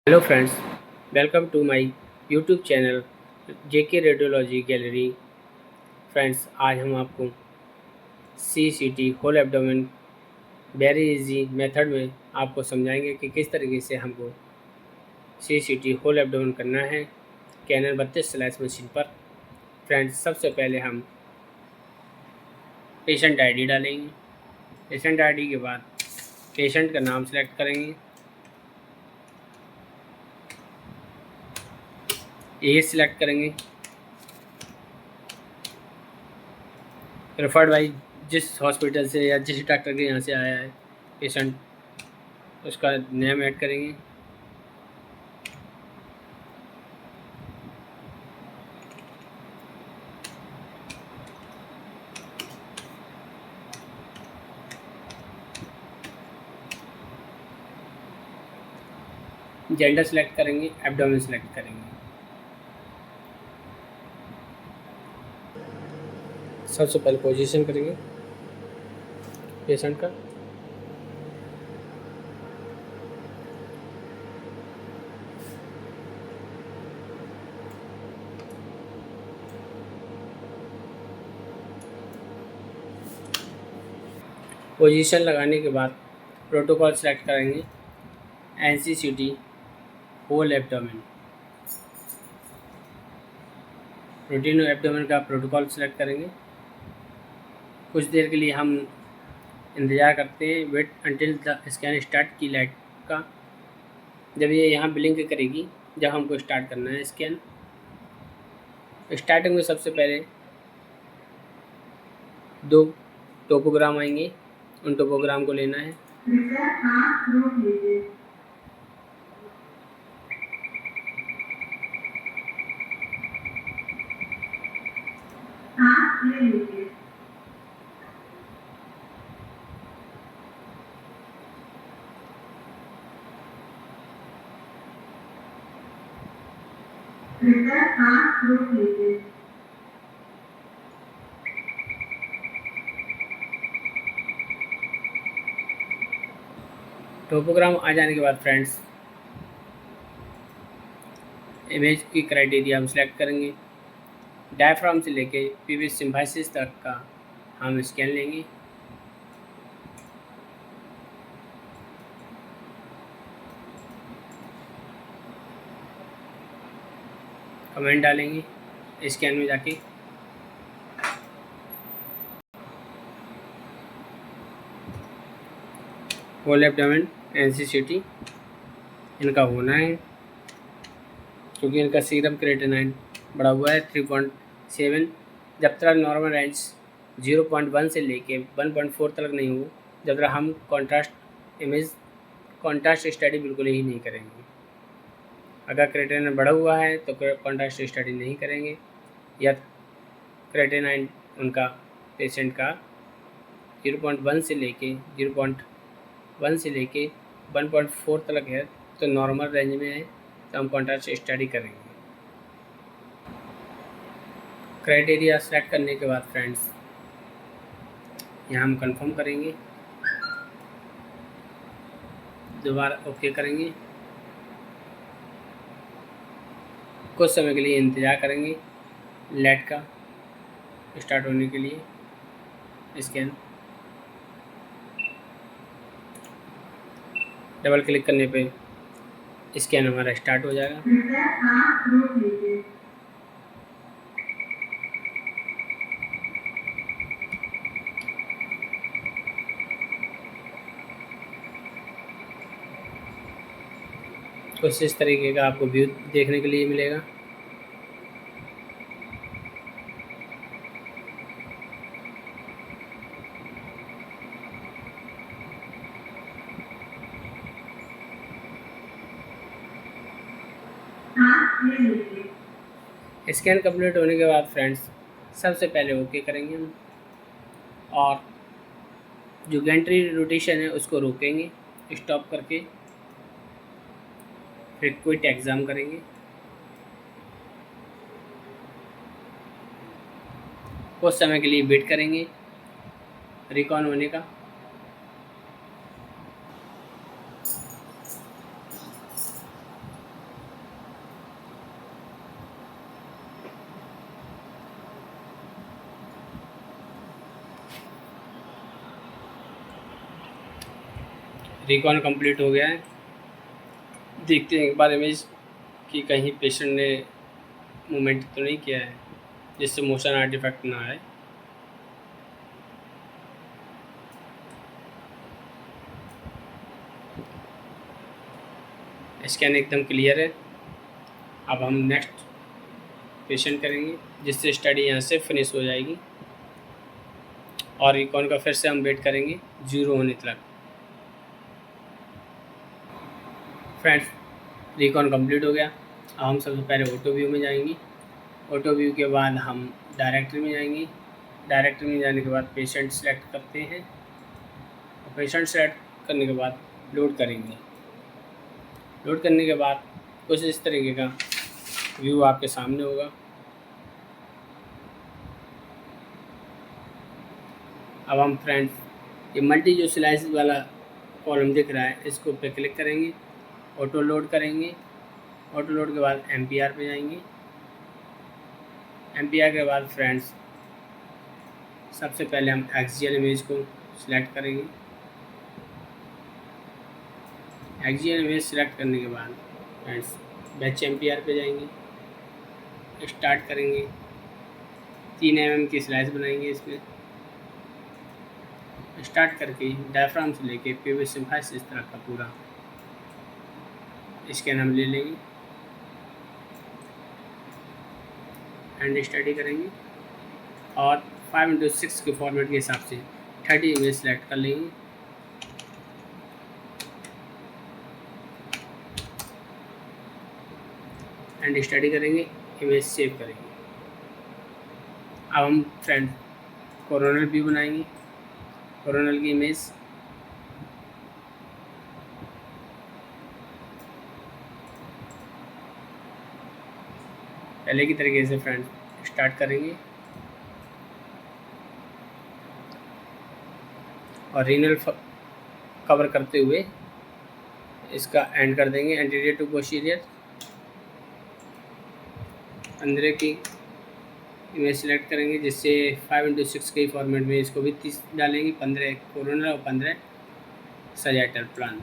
Hello friends, welcome to my YouTube channel JK radiology gallery. Friends, आज हम आपको CCT whole abdomen very easy method में आपको समझाएंगे कि किस तरीके से हमको सीसीटी होल एब्डोमेन करना है कैनन 32 स्लैश मशीन पर। फ्रेंड्स, सबसे पहले हम पेशेंट आईडी डालेंगे। पेशेंट आईडी के बाद पेशेंट का नाम सेलेक्ट करेंगे, एज सिलेक्ट करेंगे, रेफर्ड बाई जिस हॉस्पिटल से या जिस डॉक्टर के यहाँ से आया है पेशेंट, उसका नेम ऐड करेंगे। जेंडर सेलेक्ट करेंगे, एब्डोमेन सेलेक्ट करेंगे। सबसे पहले पोजीशन करेंगे पेशेंट का। पोजीशन लगाने के बाद प्रोटोकॉल सेलेक्ट करेंगे, NCCT whole abdomen. Routine abdomen का प्रोटोकॉल सेलेक्ट करेंगे। कुछ देर के लिए हम इंतज़ार करते हैं, wait until the scan start की लाइट का। जब ये यहाँ ब्लिंक करेगी, जब हमको स्टार्ट करना है स्कैन। स्टार्टिंग में सबसे पहले 2 टोपोग्राम आएंगे, उन टोपोग्राम को लेना है। टोपोग्राम आ जाने के बाद फ्रेंड्स, इमेज की क्राइटेरिया हम सेलेक्ट करेंगे। डायफ्राम से लेके पीवी सिम्बाइसिस तक का हम स्कैन लेंगे। कमेंट डालेंगे स्कैन में जाके। होल एब्डोमेन एनसीसीटी इनका होना है, क्योंकि इनका सीरम क्रिएटिनिन बढ़ा हुआ है 3.7। जब तक नॉर्मल रेंज 0.1 से लेके 1.4 तक नहीं हो, जब तक हम कॉन्ट्रास्ट स्टडी बिल्कुल ही नहीं करेंगे। अगर क्रिएटिनिन बढ़ा हुआ है तो कॉन्ट्रास्ट स्टडी नहीं करेंगे, या क्रिएटिनिन उनका पेशेंट का 0.1 से लेके 1.4 तक है तो नॉर्मल रेंज में है, तो हम कॉन्ट्रास्ट स्टडी करेंगे। क्राइटेरिया सेलेक्ट करने के बाद फ्रेंड्स, यहाँ हम कंफर्म करेंगे, दोबारा ओके करेंगे। कुछ समय के लिए इंतज़ार करेंगे लाइट का स्टार्ट होने के लिए। स्कैन डबल क्लिक करने पे स्कैन हमारा स्टार्ट हो जाएगा। कुछ इस तरीके का आपको व्यू देखने के लिए मिलेगा। स्कैन कंप्लीट होने के बाद फ्रेंड्स, सबसे पहले ओके करेंगे हम, और जो गैंट्री रोटेशन है उसको रोकेंगे स्टॉप करके, फिर क्विट एग्ज़ाम करेंगे। कुछ समय के लिए वेट करेंगे रिकॉन होने का। रिकॉन कंप्लीट हो गया है। देखते हैं एक बार इमेज कि कहीं पेशेंट ने मूवमेंट तो नहीं किया है जिससे मोशन आर्टिफैक्ट ना आए। स्कैन एकदम क्लियर है। अब हम नेक्स्ट पेशेंट करेंगे जिससे स्टडी यहाँ से फिनिश हो जाएगी और रिकॉन का फिर से हम वेट करेंगे 0 होने तक। फ्रेंड्स, रिकॉन कंप्लीट हो गया। अब हम सबसे पहले ऑटो व्यू में जाएंगे। ऑटो व्यू के बाद हम डायरेक्टरी में जाएंगे। डायरेक्टरी में जाने के बाद पेशेंट सेलेक्ट करते हैं और पेशेंट सेलेक्ट करने के बाद लोड करेंगे। लोड करने के बाद कुछ इस तरीके का व्यू आपके सामने होगा। अब हम फ्रेंड्स ये मल्टी जो स्लाइस वाला कॉलम दिख रहा है इसको पे क्लिक करेंगे, ऑटो लोड करेंगे। ऑटो लोड के बाद MPR पे जाएंगे। MPR के बाद फ्रेंड्स सबसे पहले हम एक्सियल इमेज को सिलेक्ट करेंगे। एक्सियल इमेज सिलेक्ट करने के बाद फ्रेंड्स बैच MPR पे जाएंगे, स्टार्ट करेंगे। 3 mm की स्लाइस बनाएंगे। इसमें स्टार्ट करके डायफ्राम से लेके PVC फाइस इस तरह का पूरा स्कैन हम ले लेंगे एंड स्टडी करेंगे और 5x6 के फॉर्मेट के हिसाब से 30 इमेज सेलेक्ट कर लेंगे। एंड स्टडी करेंगे, इमेज सेव करेंगे। अब हम फ्रेंड कोरोनल व्यू बनाएंगे। कोरोनल की इमेज पहले की तरीके से फ्रेंड स्टार्ट करेंगे और रीनल कवर करते हुए इसका एंड कर देंगे। एंटीरियर टू पोस्टीरियर अंदर की इमेज सेलेक्ट करेंगे जिससे 5x6 के फॉर्मेट में इसको भी 30 डालेंगे। 15 कोरोनल और 15 सजाइटल प्लान।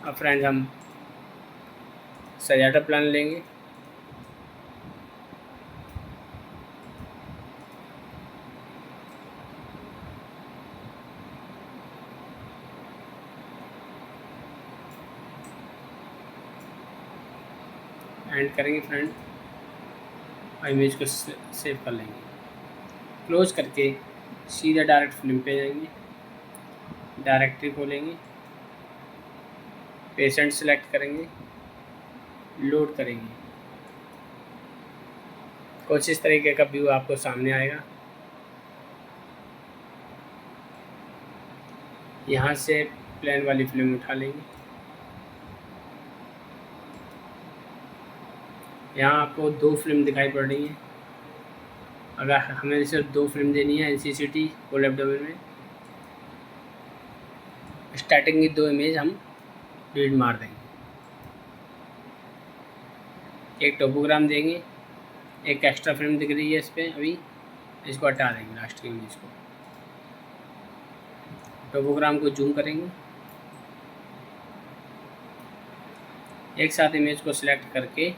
अब फ्रेंड्स हम सजाइटल प्लान लेंगे। एंड करेंगे फ्रेंड और इमेज को सेव कर लेंगे। क्लोज करके सीधा डायरेक्ट फिल्म पे जाएंगे। डायरेक्टरी खोलेंगे, पेशेंट सेलेक्ट करेंगे, लोड करेंगे। कुछ इस तरीके का व्यू आपको सामने आएगा। यहाँ से प्लेन वाली फिल्म उठा लेंगे। यहाँ आपको 2 फिल्म दिखाई पड़ रही हैं। अगर हमें सिर्फ 2 फिल्म देनी है NCCT होल एब्डोमेन में, स्टार्टिंग की 2 इमेज हम डिलीट मार देंगे। एक टोपोग्राम देंगे, एक एक्स्ट्रा फिल्म दिख रही है इस पर अभी, इसको हटा देंगे लास्ट की इमेज को। टोपोग्राम को जूम करेंगे, एक साथ इमेज को सिलेक्ट करके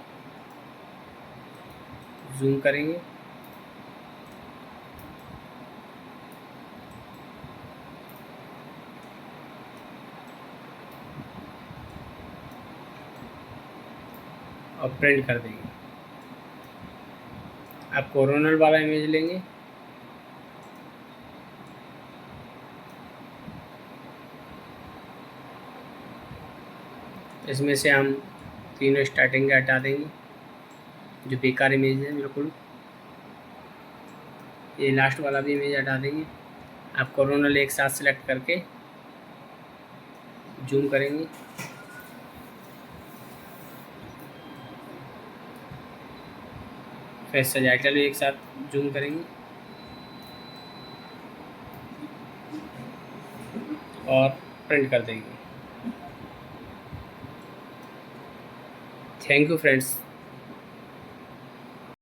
जूम करेंगे। और प्रिंट कर देंगे। आप कोरोनल वाला इमेज लेंगे, इसमें से हम तीनों स्टार्टिंग के हटा देंगे जो बेकार इमेज है बिल्कुल। ये लास्ट वाला भी इमेज हटा देंगे। आप कोरोनल एक साथ सेलेक्ट करके जूम करेंगे। फिर सजाइटल भी एक साथ जूम करेंगे और प्रिंट कर देंगे। Thank you friends.